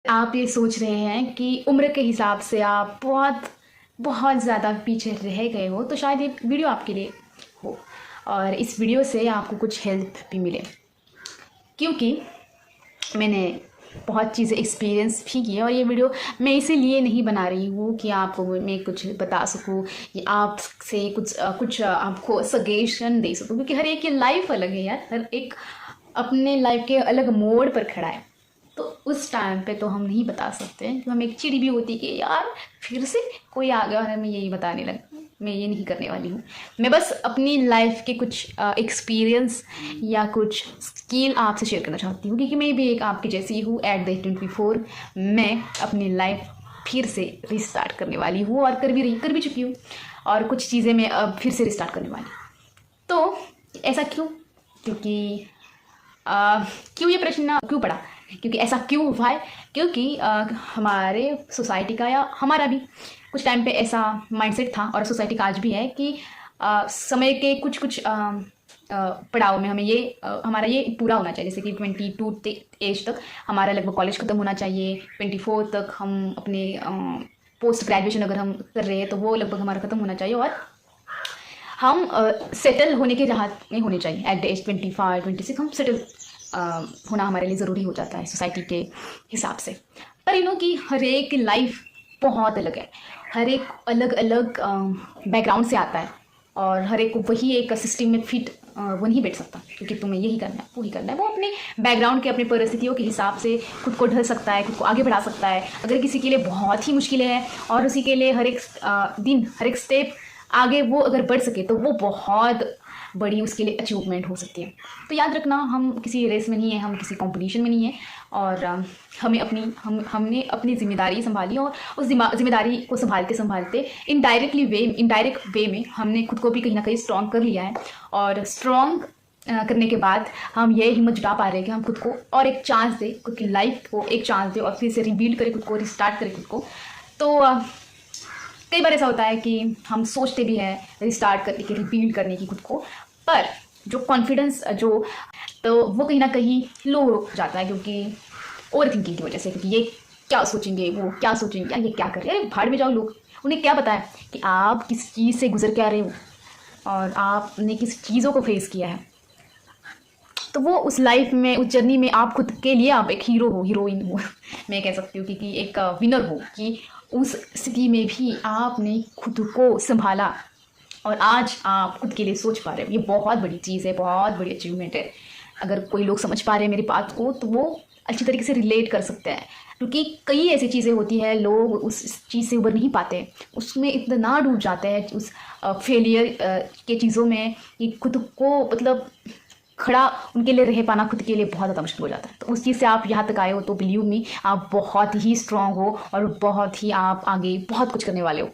आप ये सोच रहे हैं कि उम्र के हिसाब से आप बहुत बहुत ज़्यादा पीछे रह गए हो, तो शायद ये वीडियो आपके लिए हो और इस वीडियो से आपको कुछ हेल्प भी मिले, क्योंकि मैंने बहुत चीज़ें एक्सपीरियंस भी की है। और ये वीडियो मैं इसीलिए नहीं बना रही हूँ कि आपको मैं कुछ बता सकूँ या आपसे कुछ आपको सजेशन दे सकूँ, क्योंकि हर एक की लाइफ अलग है यार। हर एक अपने लाइफ के अलग मोड़ पर खड़ा है, तो उस टाइम पे तो हम नहीं बता सकते कि हम एक चिड़ी भी होती कि यार फिर से कोई आ गया और हमें यही बताने लगा। मैं ये नहीं करने वाली हूँ। मैं बस अपनी लाइफ के कुछ एक्सपीरियंस या कुछ स्किल आपसे शेयर करना चाहती हूँ, क्योंकि मैं भी एक आपकी जैसी हूँ। एट द 24 मैं अपनी लाइफ फिर से रिस्टार्ट करने वाली हूँ और कर भी चुकी हूँ, और कुछ चीज़ें मैं अब फिर से रिस्टार्ट करने वाली हूँ। तो ऐसा क्यों? क्योंकि आ, क्यों ये प्रश्न क्यों पड़ा? क्योंकि ऐसा क्यों हुआ है? क्योंकि हमारे सोसाइटी का या हमारा भी कुछ टाइम पे ऐसा माइंडसेट था, और सोसाइटी का आज भी है कि समय के कुछ कुछ पड़ाव में हमें हमारा ये पूरा होना चाहिए। जैसे कि 22 एज तक हमारा लगभग कॉलेज ख़त्म होना चाहिए, 24 तक हम अपने पोस्ट ग्रेजुएशन अगर हम कर रहे हैं तो वो लगभग हमारा ख़त्म होना चाहिए, और हम सेटल होने के राहत में होने चाहिए। एट द एज 25 26 हम सेटल होना हमारे लिए ज़रूरी हो जाता है सोसाइटी के हिसाब से। पर कि हर एक लाइफ बहुत अलग है, हर एक अलग अलग बैकग्राउंड से आता है, और हर एक को वही एक सिस्टम में फिट वो नहीं बैठ सकता, क्योंकि तुम्हें यही करना है वही करना है। वो अपने बैकग्राउंड के अपने परिस्थितियों के हिसाब से खुद को ढल सकता है, खुद को आगे बढ़ा सकता है। अगर किसी के लिए बहुत ही मुश्किलें हैं और उसी के लिए हर एक दिन हर एक स्टेप आगे वो अगर बढ़ सके तो वो बहुत बड़ी उसके लिए अचीवमेंट हो सकती है। तो याद रखना, हम किसी रेस में नहीं है, हम किसी कंपटीशन में नहीं है, और हमने अपनी जिम्मेदारी संभाली, और उस जिम्मेदारी को संभालते इनडायरेक्ट वे में हमने खुद को भी कहीं ना कहीं स्ट्रॉन्ग कर लिया है। और स्ट्रॉन्ग करने के बाद हम ये हिम्मत जुटा पा रहे हैं कि हम खुद को और एक चांस दें, खुद की लाइफ को एक चांस दें, और फिर से रिबिल्ड करें खुद को, रिस्टार्ट करें खुद को। तो कई बार ऐसा होता है कि हम सोचते भी हैं रिस्टार्ट करने की, रिबिल्ड करने की खुद को, पर जो कॉन्फिडेंस तो वो कहीं ना कहीं लो हो जाता है, क्योंकि ओवर थिंकिंग की वजह से। क्योंकि ये क्या सोचेंगे, वो क्या सोचेंगे, या ये क्या कर रहे हैं, भाड़ में जाओ लोग। उन्हें क्या पता है कि आप किस चीज़ से गुजर के आ रहे हो और आपने किस चीज़ों को फेस किया है। तो वो उस लाइफ में, उस जर्नी में आप खुद के लिए आप एक हीरो हो, हीरोइन हो मैं कह सकती हूँ कि एक विनर हो, कि उस स्थिति में भी आपने खुद को संभाला और आज आप खुद के लिए सोच पा रहे हो। ये बहुत बड़ी चीज़ है, बहुत बड़ी अचीवमेंट है। अगर कोई लोग समझ पा रहे हैं मेरी बात को तो वो अच्छी तरीके से रिलेट कर सकते हैं, क्योंकि कई ऐसी चीज़ें होती है लोग उस चीज़ से उबर नहीं पाते, उसमें इतना डूब जाते हैं उस फेलियर के चीज़ों में कि खुद को मतलब खड़ा उनके लिए रह पाना खुद के लिए बहुत ज़्यादा मुश्किल हो जाता है। तो उस चीज़ से आप यहाँ तक आए हो तो बिलीव मी, आप बहुत ही स्ट्रांग हो और बहुत ही आप आगे बहुत कुछ करने वाले हो।